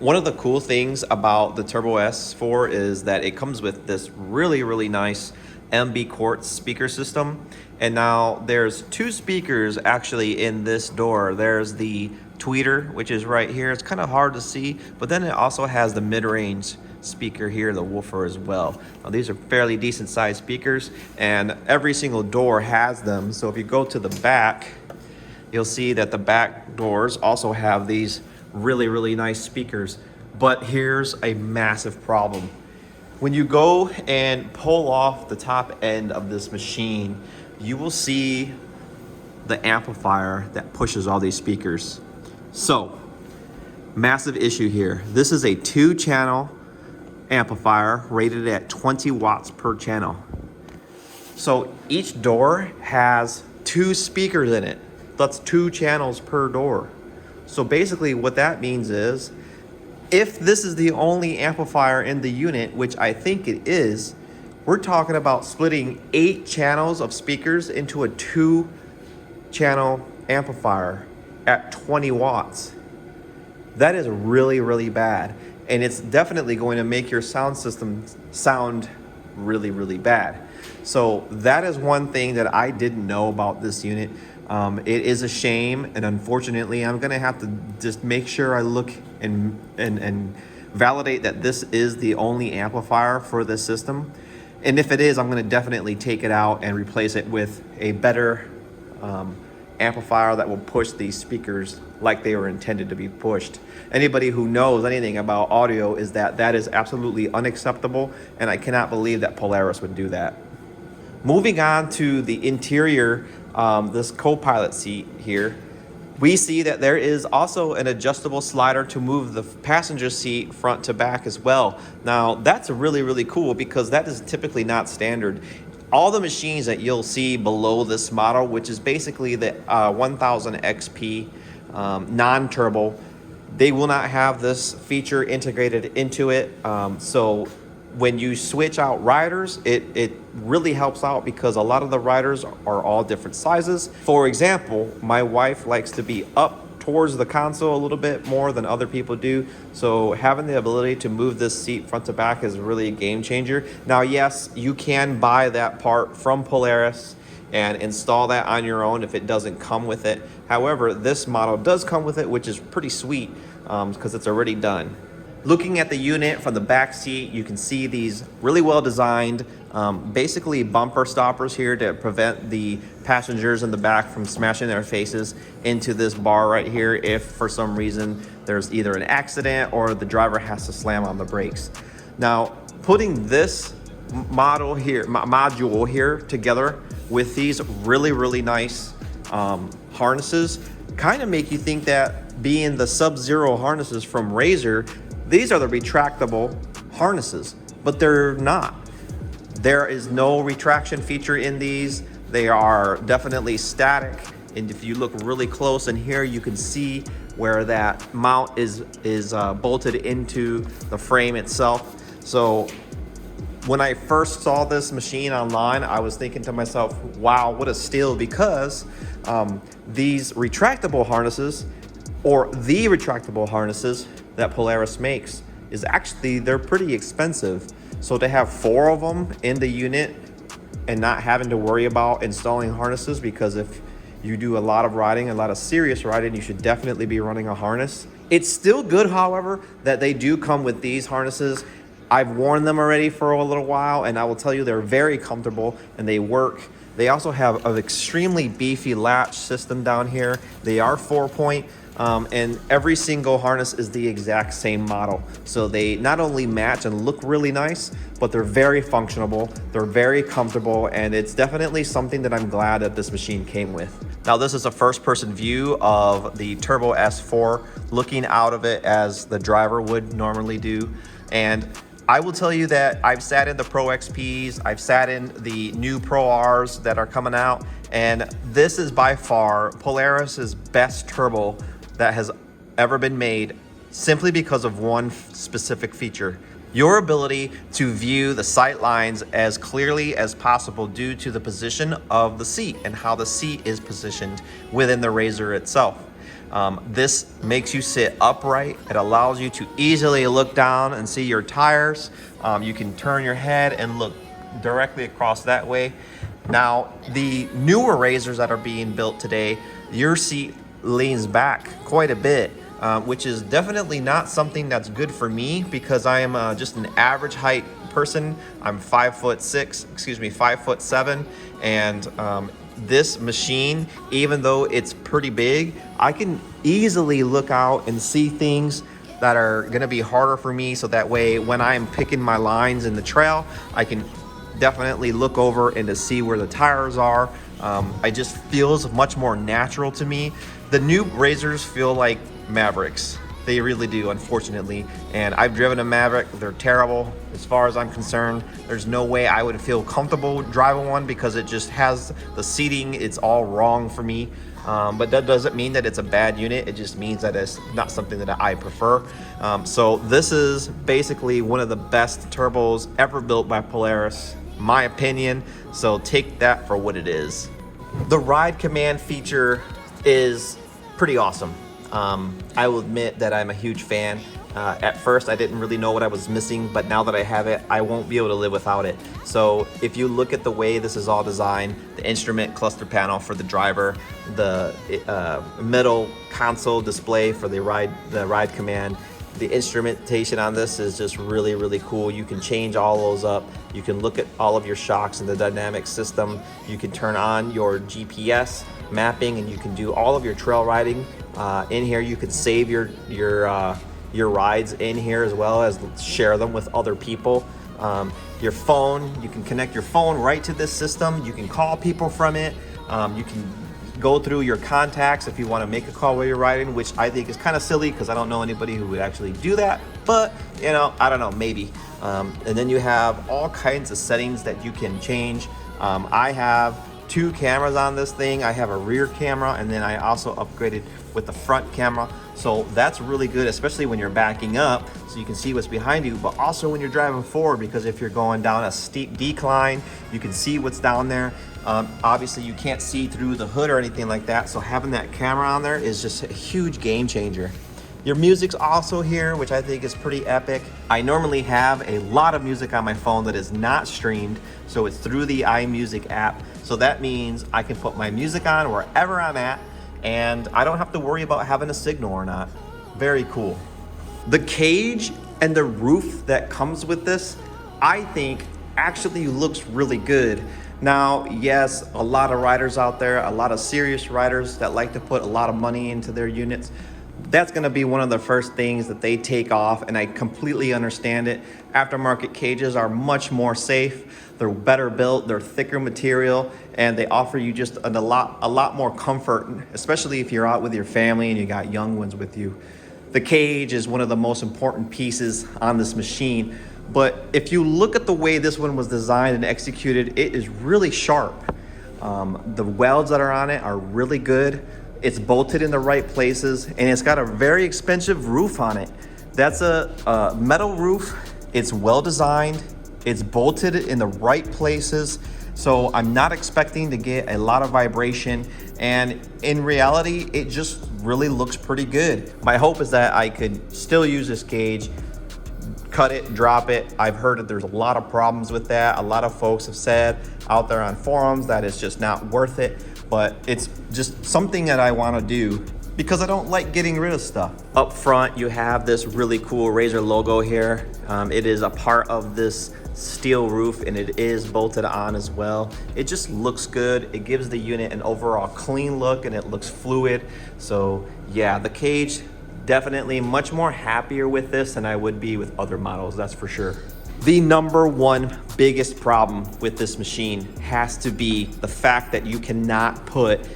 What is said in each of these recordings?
One of the cool things about the Turbo S4 is that it comes with this really nice MB Quartz speaker system. And now there's two speakers actually in this door. There's the tweeter, which is right here. It's kind of hard to see, but then it also has the mid-range speaker here, the woofer as well. Now these are fairly decent sized speakers, and every single door has them. So if you go to the back, you'll see that the back doors also have these really nice speakers. But here's a massive problem. When you go and pull off the top end of this machine, you will see the amplifier that pushes all these speakers. So, massive issue here. This is a 2-channel amplifier rated at 20 watts per channel. So each door has 2 speakers in it. That's 2 channels per door. So basically what that means is, if this is the only amplifier in the unit, which I think it is, we're talking about splitting 8 channels of speakers into a 2-channel amplifier at 20 watts. That is really bad. And it's definitely going to make your sound system sound really bad. So that is one thing that I didn't know about this unit. It is a shame, and unfortunately I'm gonna have to just make sure I look and validate that this is the only amplifier for this system. And if it is, I'm gonna definitely take it out and replace it with a better amplifier that will push these speakers like they were intended to be pushed. Anybody who knows anything about audio is that is absolutely unacceptable, and I cannot believe that Polaris would do that. Moving on to the interior, this co-pilot seat here, we see that there is also an adjustable slider to move the passenger seat front to back as well. Now that's really cool, because that is typically not standard. All the machines that you'll see below this model, which is basically the 1000 XP non-turbo, they will not have this feature integrated into it. So when you switch out riders, it really helps out, because a lot of the riders are all different sizes. For example, my wife likes to be up towards the console a little bit more than other people do. So having the ability to move this seat front to back is really a game changer. Now, yes, you can buy that part from Polaris and install that on your own if it doesn't come with it. However, this model does come with it, which is pretty sweet because it's already done. Looking at the unit from the back seat, you can see these really well designed, basically bumper stoppers here to prevent the passengers in the back from smashing their faces into this bar right here if for some reason there's either an accident or the driver has to slam on the brakes. Now, putting this module here together with these really nice harnesses kind of make you think that being the Sub-Zero harnesses from Razer, these are the retractable harnesses, but they're not. There is no retraction feature in these. They are definitely static. And if you look really close in here, you can see where that mount is bolted into the frame itself. So when I first saw this machine online, I was thinking to myself, wow, what a steal, because these retractable harnesses, or the retractable harnesses that Polaris makes, is actually, they're pretty expensive. So to have 4 of them in the unit and not having to worry about installing harnesses, because if you do a lot of riding, a lot of serious riding, you should definitely be running a harness. It's still good, however, that they do come with these harnesses. I've worn them already for a little while, and I will tell you they're very comfortable and they work. They also have an extremely beefy latch system down here. They are 4-point. And every single harness is the exact same model. So they not only match and look really nice, but they're very functional, they're very comfortable, and it's definitely something that I'm glad that this machine came with. Now, this is a first-person view of the Turbo S4, looking out of it as the driver would normally do. And I will tell you that I've sat in the Pro XPs, I've sat in the new Pro Rs that are coming out, and this is by far Polaris's best turbo that has ever been made, simply because of one specific feature: your ability to view the sight lines as clearly as possible due to the position of the seat and how the seat is positioned within the RZR itself. This makes you sit upright. It allows you to easily look down and see your tires. You can turn your head and look directly across that way. Now, the newer RZRs that are being built today, your seat leans back quite a bit, which is definitely not something that's good for me because I am just an average height person. I'm 5'7", and this machine, even though it's pretty big, I can easily look out and see things that are gonna be harder for me, so that way when I'm picking my lines in the trail, I can definitely look over and to see where the tires are. It just feels much more natural to me. The new RZRs feel like Mavericks. They really do, unfortunately. And I've driven a Maverick. They're terrible as far as I'm concerned. There's no way I would feel comfortable driving one because it just has the seating. It's all wrong for me. But that doesn't mean that it's a bad unit. It just means that it's not something that I prefer. So this is basically one of the best turbos ever built by Polaris, my opinion. So take that for what it is. The ride command feature is pretty awesome. I will admit that I'm a huge fan. At first, I didn't really know what I was missing, but now that I have it, I won't be able to live without it. So if you look at the way this is all designed, the instrument cluster panel for the driver, the middle console display for the ride command, the instrumentation on this is just really, really cool. You can change all those up. You can look at all of your shocks in the dynamic system. You can turn on your GPS mapping, and you can do all of your trail riding in here. You can save your rides in here as well as share them with other people. Your phone, you can connect your phone right to this system. You can call people from it. You can go through your contacts if you want to make a call while you're riding, which I think is kind of silly because I don't know anybody who would actually do that, but you know, I don't know, maybe. And then you have all kinds of settings that you can change. I have 2 cameras on this thing. I have a rear camera, and then I also upgraded with the front camera. So that's really good, especially when you're backing up so you can see what's behind you, but also when you're driving forward, because if you're going down a steep decline, you can see what's down there. Obviously you can't see through the hood or anything like that, so having that camera on there is just a huge game changer. Your music's also here, which I think is pretty epic. I normally have a lot of music on my phone that is not streamed, so it's through the iMusic app. So that means I can put my music on wherever I'm at, and I don't have to worry about having a signal or not. Very cool. The cage and the roof that comes with this, I think actually looks really good. Now, yes, a lot of riders out there, a lot of serious riders that like to put a lot of money into their units, that's gonna be one of the first things that they take off, and I completely understand it. Aftermarket cages are much more safe. They're better built, they're thicker material, and they offer you just a lot more comfort, especially if you're out with your family and you got young ones with you. The cage is one of the most important pieces on this machine, but if you look at the way this one was designed and executed, it is really sharp. The welds that are on it are really good. It's bolted in the right places, and it's got a very expensive roof on it. That's a metal roof. It's well designed. It's bolted in the right places. So I'm not expecting to get a lot of vibration. And in reality, it just really looks pretty good. My hope is that I could still use this cage, cut it, drop it. I've heard that there's a lot of problems with that. A lot of folks have said out there on forums that it's just not worth it. But it's just something that I want to do because I don't like getting rid of stuff. Up front, you have this really cool RZR logo here. It is a part of this steel roof, and it is bolted on as well. It just looks good. It gives the unit an overall clean look, and it looks fluid. So yeah, the cage, definitely much more happier with this than I would be with other models, that's for sure. The number one biggest problem with this machine has to be the fact that you cannot put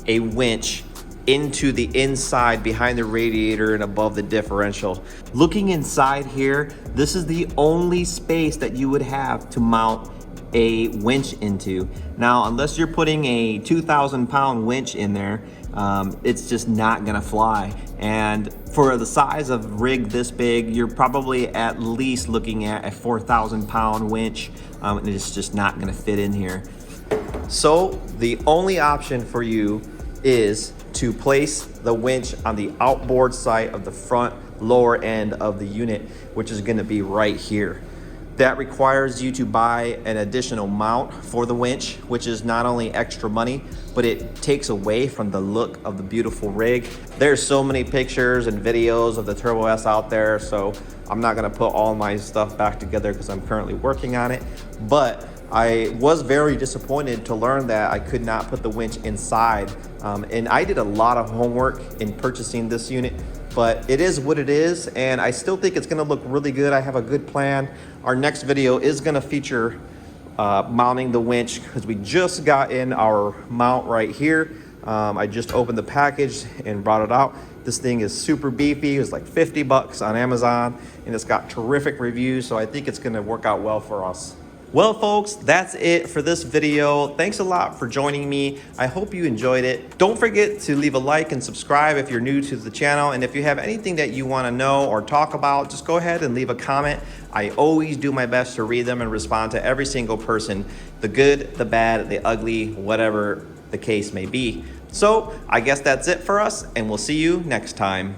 a winch into the inside behind the radiator and above the differential. Looking inside here, this is the only space that you would have to mount a winch into. Now, unless you're putting a 2,000 pound winch in there, it's just not gonna fly. And for the size of rig this big, you're probably at least looking at a 4,000 pound winch, and it's just not gonna fit in here. So the only option for you is to place the winch on the outboard side of the front lower end of the unit, which is going to be right here. That requires you to buy an additional mount for the winch, which is not only extra money, but it takes away from the look of the beautiful rig. There's so many pictures and videos of the Turbo S out there, so I'm not gonna put all my stuff back together because I'm currently working on it. But I was very disappointed to learn that I could not put the winch inside. And I did a lot of homework in purchasing this unit, but it is what it is, and I still think it's gonna look really good. I have a good plan. Our next video is gonna feature mounting the winch, because we just got in our mount right here. I just opened the package and brought it out. This thing is super beefy. It was like 50 bucks on Amazon, and it's got terrific reviews, so I think it's gonna work out well for us. Well, folks, that's it for this video. Thanks a lot for joining me. I hope you enjoyed it. Don't forget to leave a like and subscribe if you're new to the channel. And if you have anything that you want to know or talk about, just go ahead and leave a comment. I always do my best to read them and respond to every single person, the good, the bad, the ugly, whatever the case may be. So I guess that's it for us, and we'll see you next time.